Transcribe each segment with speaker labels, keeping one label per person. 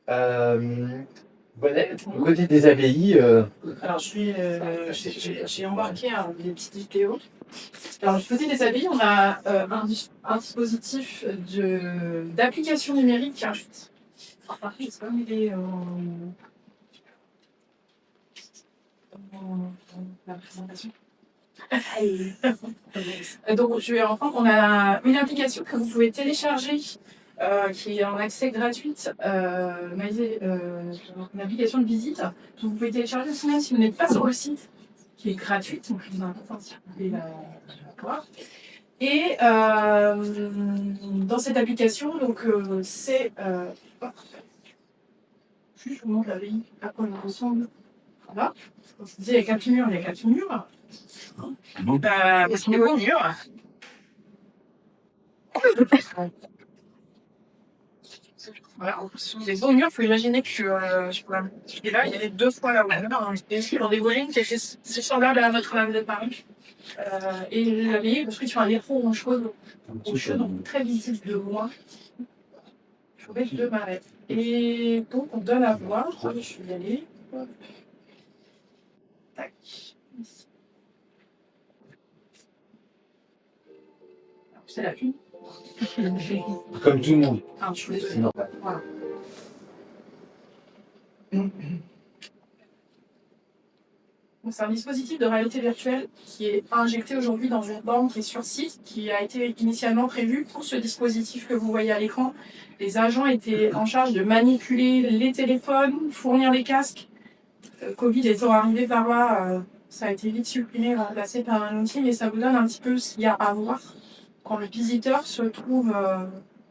Speaker 1: Euh, Bonnet, du côté des abbayes,
Speaker 2: Alors, j'ai embarqué des petites vidéos. Alors, du côté des abbayes, on a un dispositif d'application numérique. Alors, par contre, je ne sais pas où il est la présentation. Donc, on a une application que vous pouvez télécharger qui est en accès gratuit, une application de visite. Vous pouvez télécharger aussi même si vous n'êtes pas sur le site, qui est gratuite, donc je vous invite si vous pouvez la voir. Et dans cette application, donc c'est je vous montre la vie à quoi elle ressemble. Voilà. Je vous dis, il y a 4 murs, il y a 4 murs. Parce qu'il y a beaux murs. Voilà, ce sont des beaux murs. Il faut imaginer que je suis là, il y avait 2 fois la hauteur. Et dans des volumes, c'est semblable à Notre-Dame de Paris. Et l'abbaye est construite sur un éperon rocheux, donc très visible de loin. Je trouvais de marais. Et donc, on donne à voir. Je suis y allée. Tac. Ici. Alors, c'est la une.
Speaker 1: comme tout le monde.
Speaker 2: Ah, je suis désolée.
Speaker 1: Non.
Speaker 2: Voilà. Donc, c'est un dispositif de réalité virtuelle qui est injecté aujourd'hui dans une borne qui est sur site, qui a été initialement prévu pour ce dispositif que vous voyez à l'écran. Les agents étaient en charge de manipuler les téléphones, fournir les casques. Covid étant arrivé par là, ça a été vite supprimé, remplacé par un outil, mais ça vous donne un petit peu ce qu'il y a à voir quand le visiteur se trouve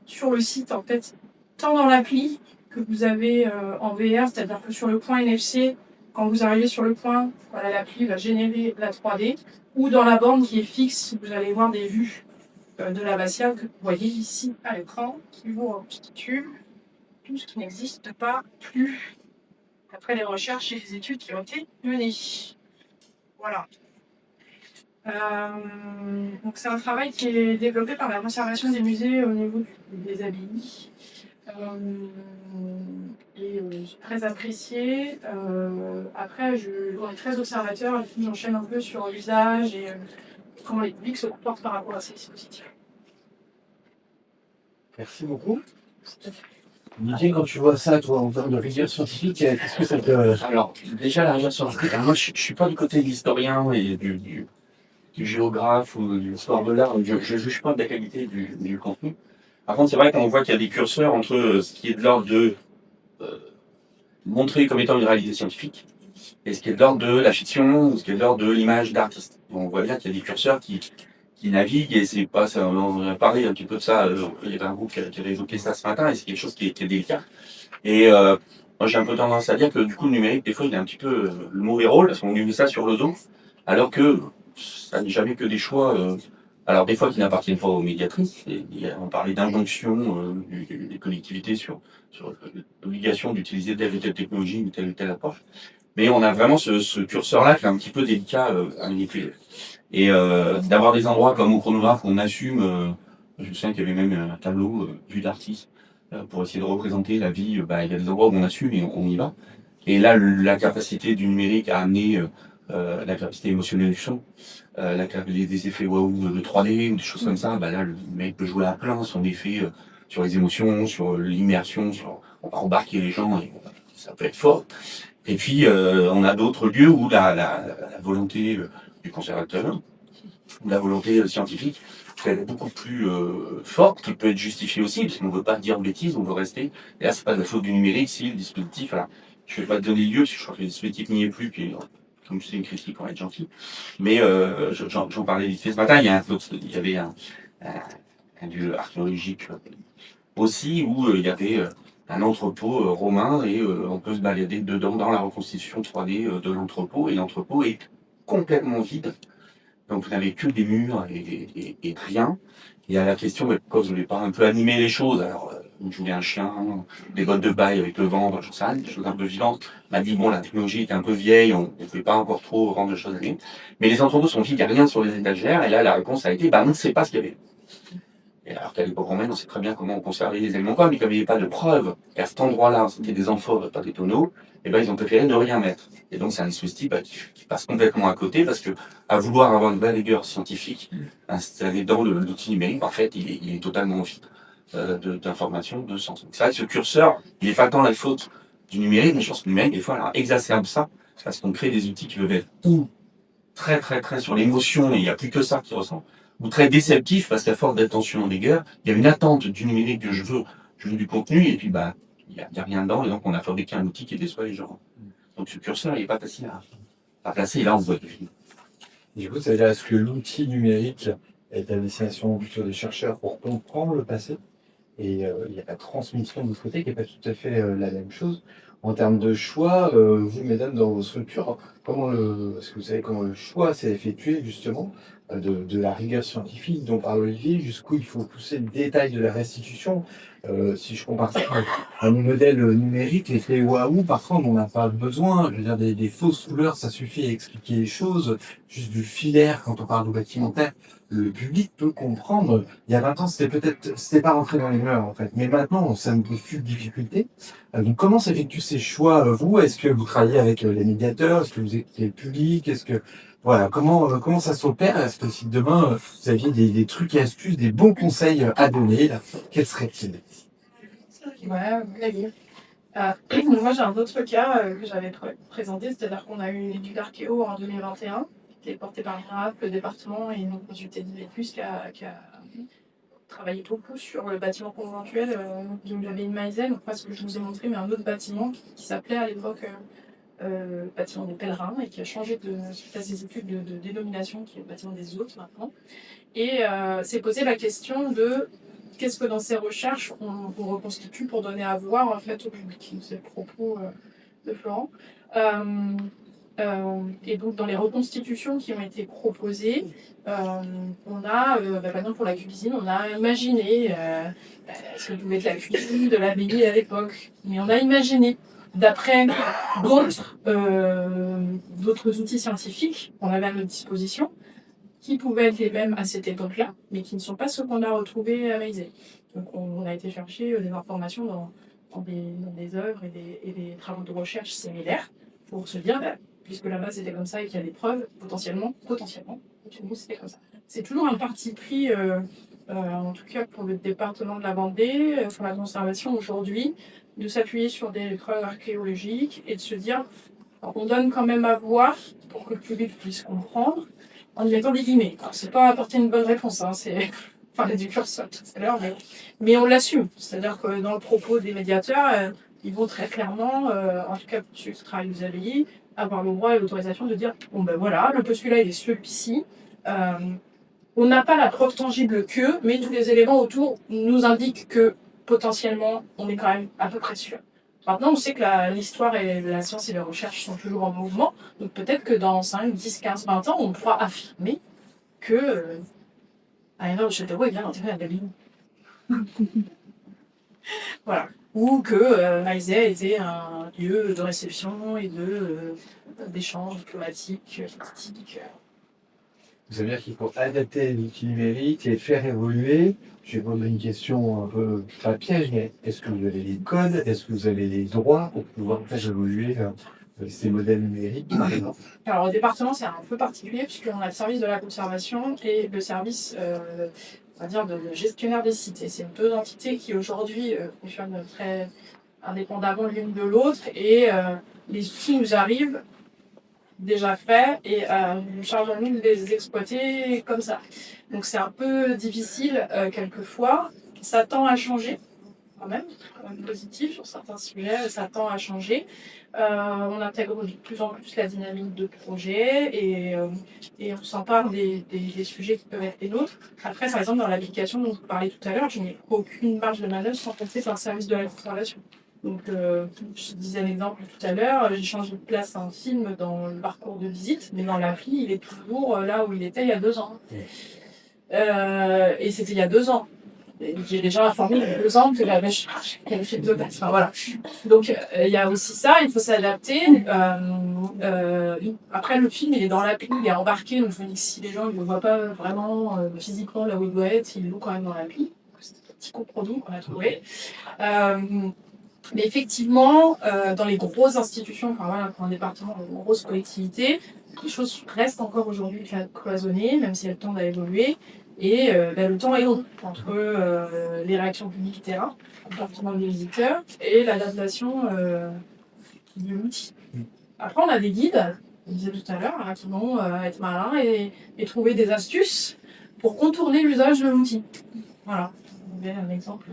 Speaker 2: sur le site, en fait, tant dans l'appli que vous avez en VR, c'est-à-dire que sur le point NFC, quand vous arrivez sur le point, voilà, l'appli va générer la 3D, ou dans la borne qui est fixe, vous allez voir des vues de l'abbatiale que vous voyez ici à l'écran, qui vous reconstituent tout ce qui n'existe pas plus après les recherches et les études qui ont été menées. Voilà. Donc c'est un travail qui est développé par la conservation des musées au niveau des abbayes. Et c'est très apprécié. Après, on est très observateur et puis j'enchaîne un peu sur l'usage et comment les publics se comportent par rapport à ces dispositifs.
Speaker 1: Merci beaucoup. Didier, quand tu vois ça, toi, en termes de rigueur scientifique, qu'est-ce que ça te...
Speaker 3: Alors, déjà, la rigueur scientifique, moi, je suis pas du côté de l'historien et du géographe ou du histoire de l'art. Je ne juge pas de la qualité du contenu. Par contre, c'est vrai qu'on voit qu'il y a des curseurs entre ce qui est de l'ordre de euh, montrer comme étant une réalité scientifique et ce qui est de l'ordre de la fiction ou ce qui est de l'ordre de l'image d'artiste. On voit bien qu'il y a des curseurs qui naviguent et c'est pas ça. On a parlé un petit peu de ça. Il y avait un groupe qui avait évoqué ça ce matin et c'est quelque chose qui est délicat. Et moi, j'ai un peu tendance à dire que du coup, le numérique, des fois, il est un petit peu le mauvais rôle parce qu'on lui met ça sur le dos, alors que ça n'est jamais que des choix. Alors des fois qui n'appartiennent pas aux médiatrices. On parlait d'injonction des collectivités sur l'obligation d'utiliser telle ou telle technologie ou telle approche. Mais on a vraiment ce curseur-là qui est un petit peu délicat à manipuler. Et d'avoir des endroits comme au chronographe où on assume, je me souviens qu'il y avait même un tableau vue d'artiste pour essayer de représenter la vie. Il y a des endroits où on assume et on y va. Et là, la capacité du numérique à amener la capacité émotionnelle du son, des effets waouh de 3D ou des choses comme ça, là, le mec peut jouer à plein son effet sur les émotions, sur l'immersion, on va embarquer les gens et ça peut être fort. Et puis, on a d'autres lieux où la volonté du conservateur, ou la volonté scientifique, elle est beaucoup plus forte, qui peut être justifiée aussi, parce qu'on ne veut pas dire de bêtises, on veut rester. Et là, c'est pas de la faute du numérique, si le dispositif, alors, je vais pas te donner lieu, parce que je crois que le dispositif n'y est plus, puis comme c'est une critique, on va être gentil. Mais j'en parlais vite fait ce matin, il y avait un lieu archéologique aussi, où il y avait un entrepôt romain, et on peut se balader dedans dans la reconstitution 3D de l'entrepôt, et l'entrepôt est complètement vide. Donc vous n'avez que des murs et rien. Il y a la question, mais pourquoi vous ne voulez pas un peu animer les choses? Alors, vous voulez un chien, des bottes de bail avec le vent, j'en sais rien, des choses un peu vivantes. On m'a dit, bon, la technologie était un peu vieille, on ne pouvait pas encore trop rendre les choses à lui. Mais les entrepôts sont vides, il n'y a rien sur les étagères, et là, la réponse a été, on ne sait pas ce qu'il y avait. Et alors qu'à l'époque romaine, on sait très bien comment on conservait les éléments quoi, mais comme il n'y avait pas de preuve qu'à cet endroit-là, c'était des amphores, pas des tonneaux, et ben ils ont préféré ne rien mettre. Et donc c'est un dispositif qui passe complètement à côté parce que à vouloir avoir une belle rigueur scientifique installée dans l'outil numérique, en fait, il est totalement vide d'informations, de sens. C'est vrai que ce curseur, il n'est pas tant la faute du numérique, mais je pense que le numérique, des fois, alors, exacerbe ça, parce qu'on crée des outils qui peuvent être ou très sur l'émotion, et il n'y a plus que ça qui ressent, ou très déceptif, parce qu'à force d'attention en rigueur, il y a une attente du numérique que je veux du contenu, et puis bah, il y a rien dedans, et donc on a fabriqué un outil qui déçoit les gens. Donc ce curseur, il n'est pas facile à placer, et là on voit qu'il finit.
Speaker 1: Du coup, ça veut dire, est-ce que l'outil numérique est à destination plutôt des chercheurs pour comprendre le passé? Et il y a la transmission de l'autre côté qui n'est pas tout à fait la même chose. En termes de choix, vous, mesdames, dans vos structures, est-ce que vous savez comment le choix s'est effectué justement de la rigueur scientifique dont parle Olivier, jusqu'où il faut pousser le détail de la restitution? Si je compare ça à un modèle numérique, l'effet waouh, parfois on n'en a pas besoin. Je veux dire, des fausses couleurs, ça suffit à expliquer les choses. Juste du filaire, quand on parle de bâtimentaire, le public peut comprendre. Il y a 20 ans, c'était pas rentré dans les mœurs, en fait. Mais maintenant, ça ne pose plus de difficultés. Donc, comment s'effectuent ces choix, vous? Est-ce que vous travaillez avec les médiateurs? Est-ce que vous écoutez le public? Voilà, comment ça s'opère? Est-ce que si demain, vous aviez des trucs et astuces, des bons conseils à donner, là, quels seraient-ils?
Speaker 2: Ouais, oui. Moi, j'ai un autre cas que j'avais présenté, c'est-à-dire qu'on a eu une étude archéo en 2021, qui est portée par l'INRAP, le département, et une consultée d'Ivetus qui a travaillé beaucoup sur le bâtiment conventuel de l'abbaye de Maïzel, donc pas ce que je vous ai montré, mais un autre bâtiment qui s'appelait à l'époque bâtiment des pèlerins et qui a changé suite à ses études de dénomination, qui est le bâtiment des hôtes maintenant. Et s'est posé la question de qu'est-ce que dans ces recherches on reconstitue pour donner à voir en fait au public. C'est le propos de Florent. Et donc dans les reconstitutions qui ont été proposées, on a, par exemple pour la cuisine, on a imaginé ce que pouvait être la cuisine de l'abbaye à l'époque, mais on a imaginé d'après d'autres outils scientifiques qu'on avait à notre disposition, qui pouvaient être les mêmes à cette époque-là, mais qui ne sont pas ceux qu'on a retrouvés à Maizet. Donc on a été chercher des informations dans des œuvres et des travaux de recherche similaires pour se dire, puisque là-bas c'était comme ça et qu'il y a des preuves, potentiellement, chez nous c'était comme ça. C'est toujours un parti pris, en tout cas pour le département de la Vendée, pour la conservation aujourd'hui, de s'appuyer sur des preuves archéologiques et de se dire, on donne quand même à voir pour que le public puisse comprendre, en y mettant des guillemets. C'est pas apporter une bonne réponse, hein, c'est parler du curseur tout à l'heure, mais on l'assume. C'est-à-dire que dans le propos des médiateurs, ils vont très clairement, en tout cas pour ceux qui travaillent aux abbayes, avoir le droit et l'autorisation de dire bon ben voilà, le postulat il est celui-ci. On n'a pas la preuve tangible que, mais tous les éléments autour nous indiquent que potentiellement on est quand même à peu près sûr. Maintenant, on sait que l'histoire et la science et les recherches sont toujours en mouvement, donc peut-être que dans 5, 10, 15, 20 ans, on pourra affirmer que Aénor de Châteauroux est bien enterré à Babylone. Voilà. Ou que Maizet était un lieu de réception et d'échanges diplomatiques, politiques.
Speaker 1: Ça veut dire qu'il faut adapter l'outil numérique et faire évoluer. Je vais poser une question un peu pas piège, mais est-ce que vous avez les codes? Est-ce que vous avez les droits pour pouvoir faire évoluer ces modèles numériques, par exemple?
Speaker 2: Alors au département, c'est un peu particulier puisqu'on a le service de la conservation et le service, on va dire, de gestionnaire des sites. Et c'est deux entités qui aujourd'hui fonctionnent très indépendamment l'une de l'autre et les outils nous arrivent déjà faits et nous charge à nous de les exploiter comme ça. Donc c'est un peu difficile quelquefois. Ça tend à changer quand même positif sur certains sujets, ça tend à changer. On intègre de plus en plus la dynamique de projet et on s'empare des sujets qui peuvent être les nôtres. Après, par exemple, dans l'application dont vous parlez tout à l'heure, je n'ai aucune marge de manœuvre sans passer par le service de la conservation. Donc, je disais un exemple tout à l'heure, j'ai changé de place un film dans le parcours de visite, mais dans l'appli, il est toujours là où il était il y a 2 ans. Et c'était il y a 2 ans. J'ai déjà informé il y a 2 ans que j'avais fait 2 dates. Enfin, voilà. Donc, il y a aussi ça, il faut s'adapter. Après, le film, il est dans l'appli, il est embarqué, donc je me dis que si les gens ne le voient pas vraiment physiquement là où il doit être, ils l'ont quand même dans l'appli. petit compromis qu'on a trouvé. Mais effectivement, dans les grosses institutions, enfin voilà, pour un département, une grosse collectivité, les choses restent encore aujourd'hui cloisonnées, même si elles tendent à évoluer. Et le temps est long entre les réactions publiques terrain, le comportement des visiteurs et l'adaptation de l'outil. Après, on a des guides, on disait tout à l'heure, qui vont être malins et trouver des astuces pour contourner l'usage de l'outil. Voilà. On avait un exemple,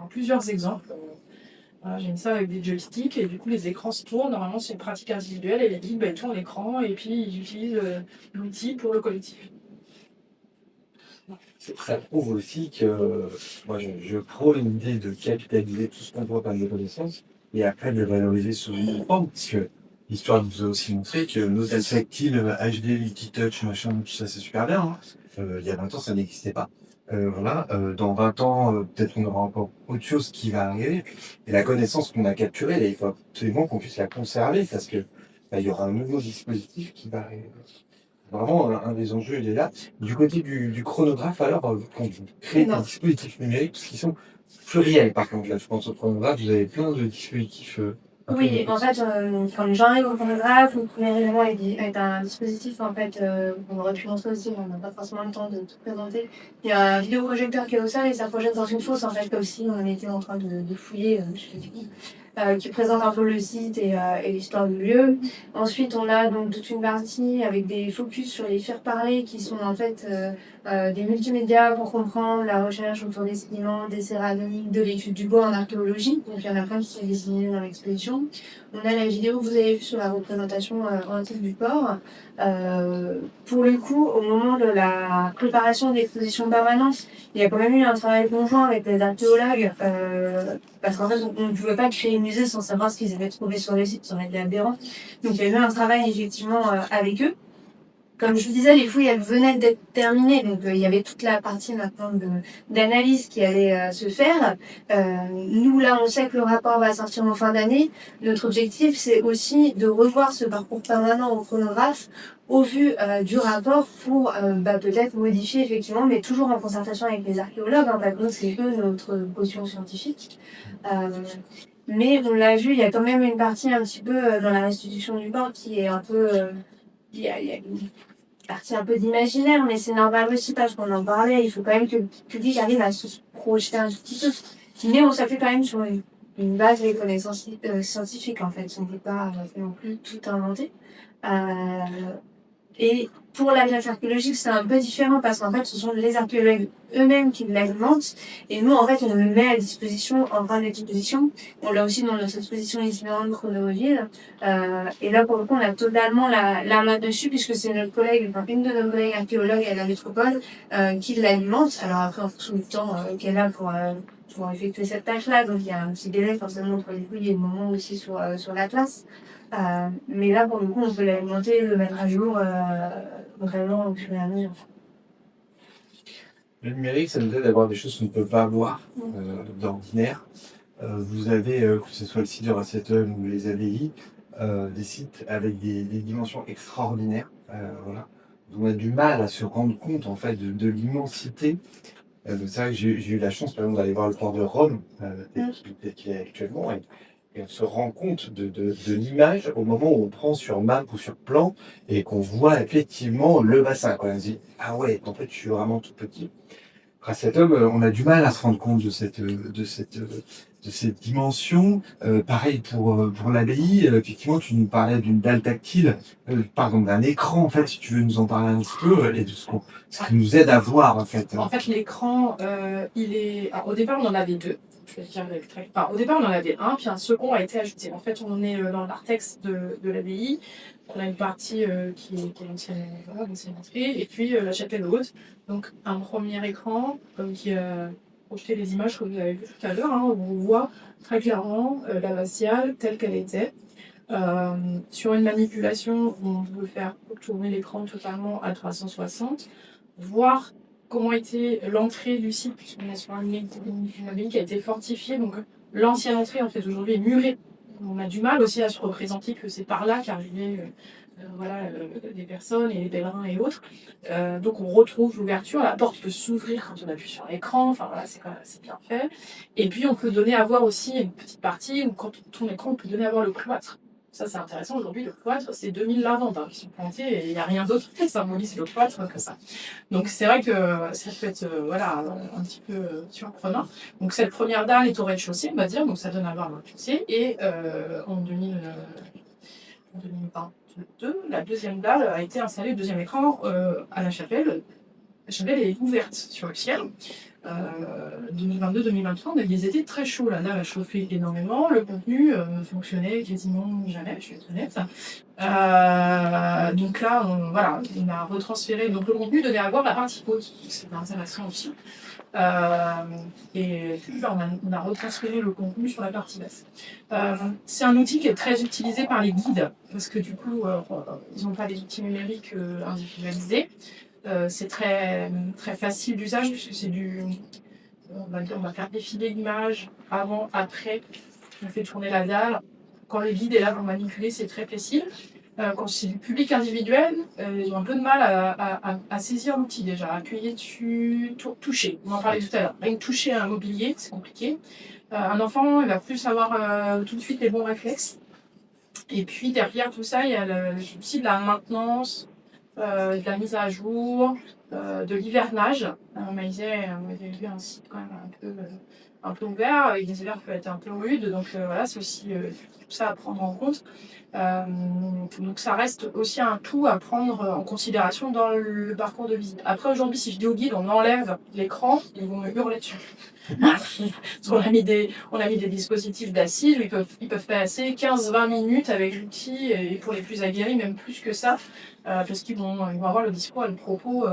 Speaker 2: plusieurs exemples. Voilà, j'ai mis ça avec des joysticks et du coup les écrans se tournent. Normalement c'est une pratique individuelle et les guides ils tournent l'écran et puis ils utilisent l'outil pour le collectif.
Speaker 1: Ça prouve aussi que moi je prône l'idée de capitaliser tout ce qu'on voit par des connaissances et après de le valoriser sous une forme, parce que l'histoire nous a aussi montré que nos tactiles, HD, Multitouch, machin, tout ça c'est super bien. Hein. Il y a 20 ans ça n'existait pas. Voilà, dans 20 ans, peut-être qu'on aura encore autre chose qui va arriver. Et la connaissance qu'on a capturée, là, il faut absolument qu'on puisse la conserver parce que il y aura un nouveau dispositif qui va arriver. Vraiment, un des enjeux, il est là. Du côté du chronographe, alors, quand vous créez des dispositifs numériques, parce qu'ils sont pluriels, par contre, là, je pense au chronographe, vous avez plein de dispositifs.
Speaker 4: Oui, en fait, quand les gens arrivent au chronographe, le premier élément est un dispositif en fait qu'on aurait pu montrer aussi, mais on n'a pas forcément le temps de tout présenter. Il y a un vidéoprojecteur qui est au sol et ça projette dans une fosse en fait, comme si on était en train de fouiller, qui présente un peu le site et l'histoire du lieu. Ensuite, on a donc toute une partie avec des focus sur les faire-parler qui sont en fait des multimédias pour comprendre la recherche autour des sédiments, des céramiques, de l'étude du bois en archéologie. Donc il y en a plein qui sont dessinés dans l'exposition. On a la vidéo que vous avez vue sur la représentation antique du port. Pour le coup, au moment de la préparation de l'exposition permanente, il y a quand même eu un travail conjoint avec les archéologues, parce qu'en fait, on ne pouvait pas créer un musée sans savoir ce qu'ils avaient trouvé sur le site, ça aurait été aberrant. Donc il y a eu un travail effectivement avec eux. Comme je vous disais, les fouilles, elles venaient d'être terminées, donc il y avait toute la partie maintenant d'analyse qui allait se faire. Nous, là, on sait que le rapport va sortir en fin d'année. Notre objectif, c'est aussi de revoir ce parcours permanent au chronographe au vu du rapport pour peut-être modifier effectivement, mais toujours en concertation avec les archéologues. En fait, c'est eux notre caution scientifique. Mais on l'a vu, il y a quand même une partie un petit peu dans la restitution du port qui est un peu... il y a une partie un peu d'imaginaire, mais c'est normal aussi parce qu'on en parlait. Il faut quand même que le public arrive à se projeter un tout petit peu. Mais on s'appuie quand même sur une base des connaissances scientifiques, en fait. On ne peut pas non plus tout inventer. Et pour la classe archéologique, c'est un peu différent parce qu'en fait, ce sont les archéologues eux-mêmes qui l'alimentent. Et nous, en fait, on le met à disposition en fin d'exposition. On l'a aussi dans notre exposition itinérante chronologique. Et là, pour le coup, on a totalement la main dessus puisque c'est notre collègue, enfin, une de nos collègues archéologues à la métropole qui l'alimente. Alors après, en fonction du temps qu'elle a pour effectuer cette tâche-là, donc il y a un petit délai forcément entre les fouilles et le moment aussi sur l'Atlas. Mais là, pour le coup, on peut l'alimenter, le mettre à jour vraiment au fur et à mesure.
Speaker 1: Le numérique, ça nous aide à voir des choses qu'on ne peut pas voir d'ordinaire. Vous avez, que ce soit le site de Racetum ou les ABI, des sites avec des dimensions extraordinaires. Voilà. On a du mal à se rendre compte en fait de l'immensité. C'est vrai que j'ai eu la chance par exemple d'aller voir le port de Rome, tel qu'il est actuellement, et on se rend compte de l'image au moment où on prend sur map ou sur plan et qu'on voit effectivement le bassin. Quoi. On se dit, ah ouais, en fait je suis vraiment tout petit. Grâce à cet homme, on a du mal à se rendre compte de cette dimension. Pareil pour l'abbaye, effectivement, tu nous parlais d'une dalle tactile, pardon, d'un écran, en fait, si tu veux nous en parler un petit peu, et de ce qui nous aide à voir, en fait.
Speaker 2: En fait, l'écran, il est... Alors, au départ, on en avait deux. Je vais dire avec très... Enfin, au départ, on en avait un, puis un second a été ajouté. En fait, on est dans l'artex de l'abbaye. On a une partie qui est l'ancienne entrée, et puis la chapelle haute. Donc, un premier écran qui a projeté les images que vous avez vues tout à l'heure, où on voit très clairement l'abbatiale telle qu'elle était. Sur une manipulation, on peut faire tourner l'écran totalement à 360, voir comment était l'entrée du site, puisqu'on est sur une abbaye qui a été fortifiée. Donc, l'ancienne entrée, en fait, aujourd'hui est murée. On a du mal aussi à se représenter que c'est par là qu'arrivait des personnes et les pèlerins et autres. Donc on retrouve l'ouverture, la porte peut s'ouvrir quand on appuie sur l'écran, enfin voilà, c'est bien fait. Et puis on peut donner à voir aussi une petite partie où quand on tourne l'écran, on peut donner à voir le cloître. Ça c'est intéressant, aujourd'hui le cloître, c'est 2000 lavandes qui sont plantées et il n'y a rien d'autre qui symbolise le cloître que ça. Donc c'est vrai que ça peut être un petit peu surprenant. Donc cette première dalle est au rez-de-chaussée, on va dire, donc ça donne à voir le rez-de-chaussée. Et en 2022, la deuxième dalle a été installée, le deuxième écran à la chapelle. La chapelle est ouverte sur le ciel. 2022-2023, on a des étés très chauds. La dalle a chauffé énormément. Le contenu fonctionnait quasiment jamais, je suis honnête. Donc là, on a retransféré. Donc le contenu donnait à voir la partie haute. C'est intéressant aussi. Et puis on a retransféré le contenu sur la partie basse. C'est un outil qui est très utilisé par les guides parce que du coup, ils n'ont pas des outils numériques individualisés. C'est très, très facile d'usage puisque c'est on va faire défiler l'image avant, après, on fait tourner la dalle. Quand le guide est là pour manipuler, c'est très facile. Quand c'est du public individuel, ils ont un peu de mal à saisir l'outil déjà, appuyer dessus, toucher. On en parlait tout à l'heure. Rien que toucher un mobilier, c'est compliqué. Un enfant, il va plus avoir tout de suite les bons réflexes. Et puis derrière tout ça, il y a le souci de la maintenance, de la mise à jour, de l'hivernage. Maïzé eu un site quand même un peu ouvert, avec des hivers qui peuvent être un peu rudes, donc voilà, c'est aussi tout ça à prendre en compte. Donc ça reste aussi un tout à prendre en considération dans le parcours de visite. Après aujourd'hui, si je dis au guide, on enlève l'écran, ils vont me hurler dessus. Parce qu'on a mis des dispositifs d'assises où ils peuvent passer 15-20 minutes avec l'outil et pour les plus aguerris, même plus que ça, parce qu'ils vont avoir le discours et le propos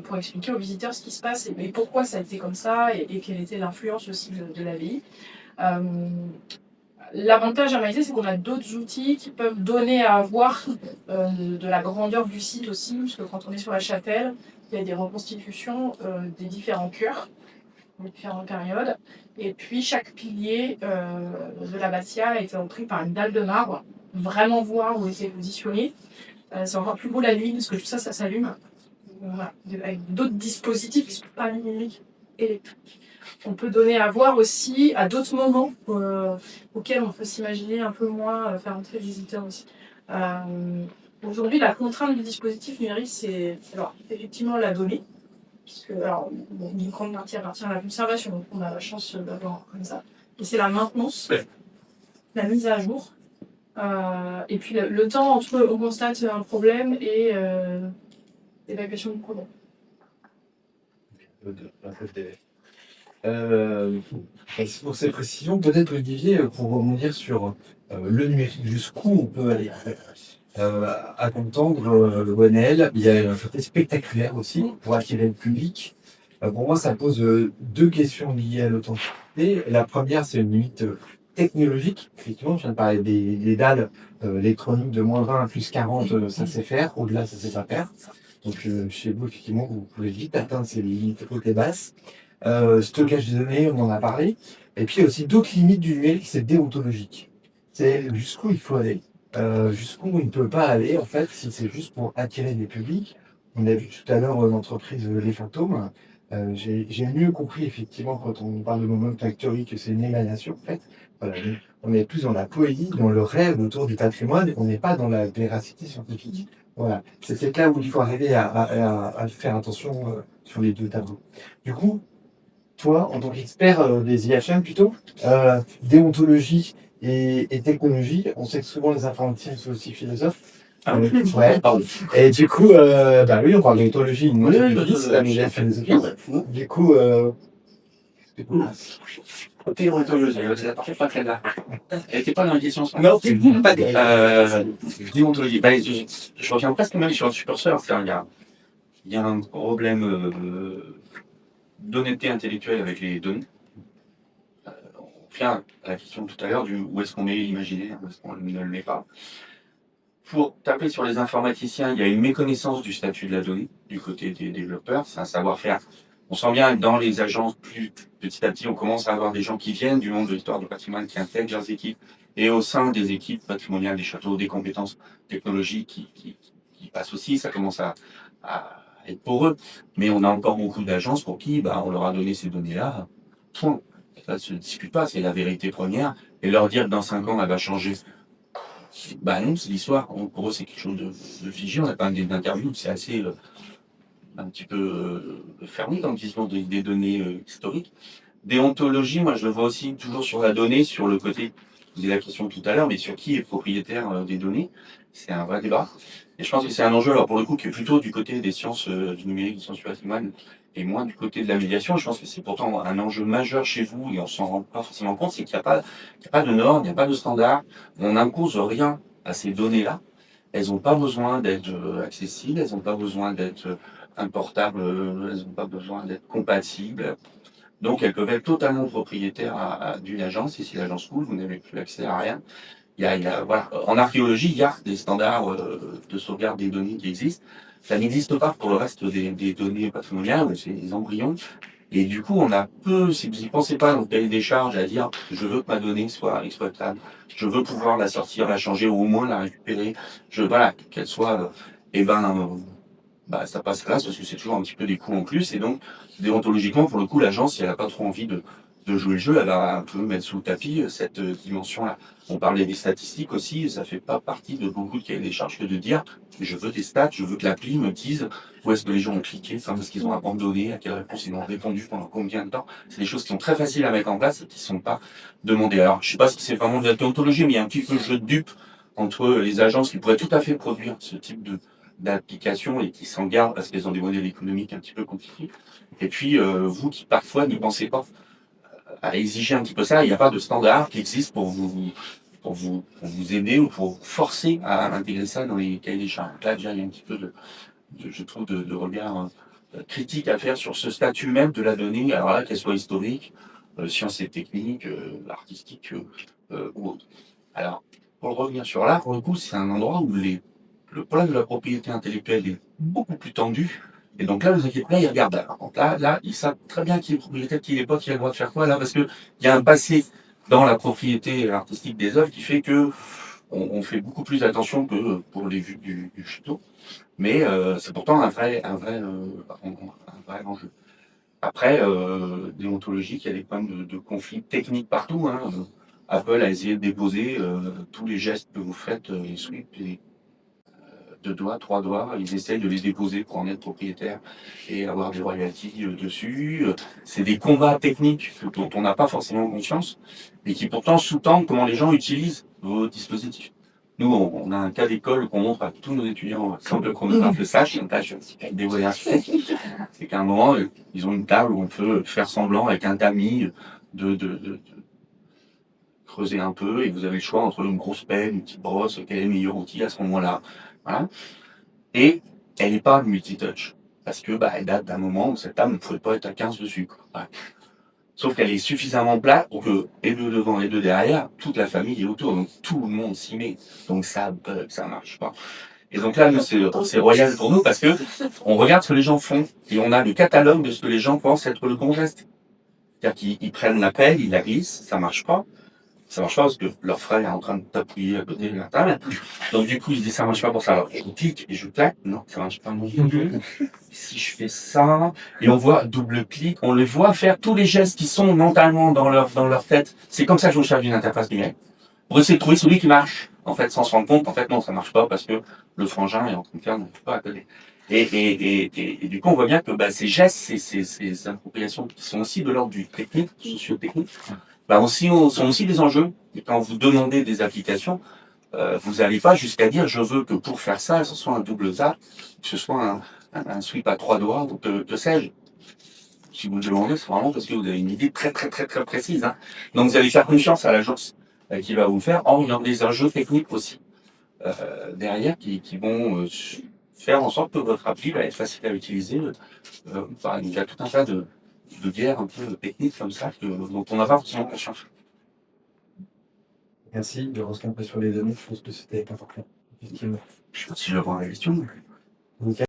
Speaker 2: pour expliquer aux visiteurs ce qui se passe et pourquoi ça a été comme ça et quelle était l'influence aussi de l'abbaye. L'avantage à Maïzé, c'est qu'on a d'autres outils qui peuvent donner à voir de la grandeur du site aussi, parce que quand on est sur la chapelle, il y a des reconstitutions des différents chœurs, des différentes périodes, et puis chaque pilier de l'abbatiale a été repris par une dalle de marbre, vraiment voir où était positionné. C'est encore plus beau la nuit, parce que tout ça, ça s'allume. Voilà. Avec d'autres dispositifs qui ne sont pas numériques, électriques. On peut donner à voir aussi à d'autres moments auxquels on peut s'imaginer un peu moins faire entrer les visiteurs aussi. Aujourd'hui, la contrainte du dispositif numérique, c'est alors effectivement la donnée, puisque une grande partie appartient à la conservation, donc on a la chance d'avoir comme ça. Et c'est la maintenance, la mise à jour, et puis le temps entre on constate un problème et l'évacuation du problème.
Speaker 1: Merci pour ces précisions. Peut-être Olivier, pour rebondir sur le numérique, jusqu'où on peut aller. À t'entendre, Gwenaëlle, il y a un côté spectaculaire aussi pour attirer le public. Pour moi, ça pose deux questions liées à l'authenticité. La première, c'est une limite technologique. Effectivement, je viens de parler des dalles électroniques de -20 à +40, ça sait faire. Au-delà, ça sait pas faire. Donc, chez vous, effectivement, vous pouvez vite atteindre ces limites hautes et basses. Stockage des données, on en a parlé. Et puis, il y a aussi d'autres limites du numérique, c'est déontologique. C'est jusqu'où il faut aller. Jusqu'où on ne peut pas aller, en fait, si c'est juste pour attirer des publics. On a vu tout à l'heure l'entreprise Les Fantômes. J'ai mieux compris, effectivement, quand on parle de Moment Factory, que c'est une émanation, en fait. Voilà, on est plus dans la poésie, dans le rêve autour du patrimoine, et on n'est pas dans la véracité scientifique. Voilà, c'est peut-être là où il faut arriver à faire attention sur les deux tableaux. Du coup, toi, en tant qu'expert des IHM plutôt, déontologie et technologie, on sait que souvent les informaticiens sont aussi philosophes. Ouais, pardon. Et du coup, oui, on parle d'éthologie, une la nouvelle philosophie. Du coup,
Speaker 3: Déontologie, c'est la partie pas très là. Elle n'était pas dans la question.
Speaker 1: Non, pas
Speaker 3: déontologie. Je reviens presque même sur le superseur. Il y a un problème d'honnêteté intellectuelle avec les données. On vient à la question tout à l'heure du où est-ce qu'on met l'imaginaire, où est-ce qu'on ne le met pas. Pour taper sur les informaticiens, il y a une méconnaissance du statut de la donnée du côté des développeurs. C'est un savoir-faire On sent bien que dans les agences, plus petit à petit, on commence à avoir des gens qui viennent du monde de l'histoire du patrimoine, qui intègrent leurs équipes, et au sein des équipes patrimoniales des châteaux, des compétences technologiques qui passent aussi, ça commence à être pour eux. Mais on a encore beaucoup d'agences pour qui on leur a donné ces données-là. Point. Ça ne se discute pas, c'est la vérité première. Et leur dire que dans 5 ans, elle va changer. Non, c'est l'histoire. Pour eux, c'est quelque chose de figé. On n'a pas d'interview, c'est assez un petit peu fermé dans le discours des données historiques. Déontologie, moi je le vois aussi toujours sur la donnée, sur le côté, je vous ai la question tout à l'heure, mais sur qui est propriétaire des données. C'est un vrai débat. Et je pense que c'est un enjeu, alors pour le coup, qui est plutôt du côté des sciences du numérique, des sciences du patrimoine, et moins du côté de la médiation. Je pense que c'est pourtant un enjeu majeur chez vous, et on s'en rend pas forcément compte, c'est qu'il n'y a pas de normes, il n'y a pas de standards. On n'impose rien à ces données-là. Elles n'ont pas besoin d'être accessibles, elles n'ont pas besoin d'être importables, elles n'ont pas besoin d'être compatibles. Donc, elles peuvent être totalement propriétaires d'une agence, et si l'agence coule, vous n'avez plus accès à rien. Voilà. En archéologie, il y a des standards de sauvegarde des données qui existent. Ça n'existe pas pour le reste des données patrimoniales, c'est des embryons. Et du coup, on a peu, si vous n'y pensez pas, donc cahier des charges à dire, je veux que ma donnée soit exploitable, je veux pouvoir la sortir, la changer, ou au moins la récupérer, voilà, qu'elle soit, ça passe classe parce que c'est toujours un petit peu des coûts en plus. Et donc, déontologiquement, pour le coup, l'agence, si elle n'a pas trop envie de jouer le jeu, elle va un peu mettre sous le tapis cette dimension-là. On parlait des statistiques aussi, ça fait pas partie de beaucoup de cahiers des charges que de dire je veux des stats, je veux que l'appli me dise où est-ce que les gens ont cliqué, enfin, est-ce qu'ils ont abandonné, à quelle réponse ils ont répondu, pendant combien de temps. C'est des choses qui sont très faciles à mettre en place et qui ne sont pas demandées. Alors, je sais pas si c'est vraiment de la déontologie, mais il y a un petit peu de jeu de dupe entre les agences qui pourraient tout à fait produire ce type d'applications et qui s'en gardent parce qu'elles ont des modèles économiques un petit peu compliqués. Et puis, vous qui parfois n'y pensez pas à exiger un petit peu ça, il n'y a pas de standard qui existe pour vous aider ou pour vous forcer à intégrer ça dans les cahiers des charges. Là, déjà, il y a un petit peu je trouve, de regard critique à faire sur ce statut même de la donnée, alors là, qu'elle soit historique, sciences et techniques, artistique ou autre. Alors, pour revenir sur l'art, pour le coup, c'est un endroit où le problème de la propriété intellectuelle est beaucoup plus tendu. Et donc là, vous inquiétez pas, ils regardent. Par contre, là, ils savent très bien qui est propriétaire, qui n'est pas, qui a le droit de faire quoi, là, parce que il y a un passé dans la propriété artistique des œuvres qui fait que on fait beaucoup plus attention que pour les vues du château. Mais c'est pourtant un vrai enjeu. Après, déontologique, il y a des problèmes de conflits techniques partout. Hein. Apple a essayé de déposer tous les gestes que vous faites, les sweeps, les 2 doigts, 3 doigts, ils essayent de les déposer pour en être propriétaire et avoir des royalties dessus. C'est des combats techniques dont on n'a pas forcément conscience, mais qui pourtant sous-tendent comment les gens utilisent vos dispositifs. Nous, on a un cas d'école qu'on montre à tous nos étudiants sans que le chronographe le sache, une tâche dévoilée. C'est qu'à un moment, ils ont une table où on peut faire semblant avec un tamis de creuser un peu et vous avez le choix entre une grosse pelle, une petite brosse, quel est le meilleur outil à ce moment-là. Voilà. Et elle n'est pas multitouch. Parce que elle date d'un moment où cette table ne pouvait pas être à 15 dessus. Quoi. Ouais. Sauf qu'elle est suffisamment plate pour que, et de devant et de derrière, toute la famille est autour. Donc tout le monde s'y met. Donc ça bug, ça marche pas. Et donc là, nous, c'est royal pour nous parce que on regarde ce que les gens font et on a le catalogue de ce que les gens pensent être le bon geste. C'est-à-dire qu'ils prennent la pelle, ils la glissent, ça marche pas. Ça marche pas parce que leur frère est en train de t'appuyer à côté de la table. Donc du coup, ils disent ça marche pas pour ça. Alors je clique et je claque. Non, ça marche pas non plus. Si je fais ça, et on voit double clic, on les voit faire tous les gestes qui sont mentalement dans leur tête. C'est comme ça que je me charge d'une interface numérique. Pour essayer de trouver celui qui marche. En fait, sans se rendre compte, en fait, non, ça marche pas parce que le frangin est en train de faire, n'arrive pas à coller. Et du coup, on voit bien que ces gestes, ces appropriations qui sont aussi de l'ordre du technique, socio-technique, sont aussi des enjeux. Et quand vous demandez des applications, vous n'allez pas jusqu'à dire je veux que pour faire ça, ce soit un double tap, que ce soit un sweep à 3 doigts, ou que sais-je. Si vous me demandez, c'est vraiment parce que vous avez une idée très très très très précise. Hein. Donc vous allez faire confiance à l'agence qui va vous le faire. Or, il y a des enjeux techniques aussi derrière qui vont faire en sorte que votre appli va être facile à utiliser. Il y a tout un tas de guerres un peu techniques comme ça dont on n'a pas forcément conscience.
Speaker 1: Merci de recentrer sur les données. Je pense que c'était important. Effectivement.
Speaker 3: Je sais pas si je vais avoir la question.
Speaker 1: Nickel.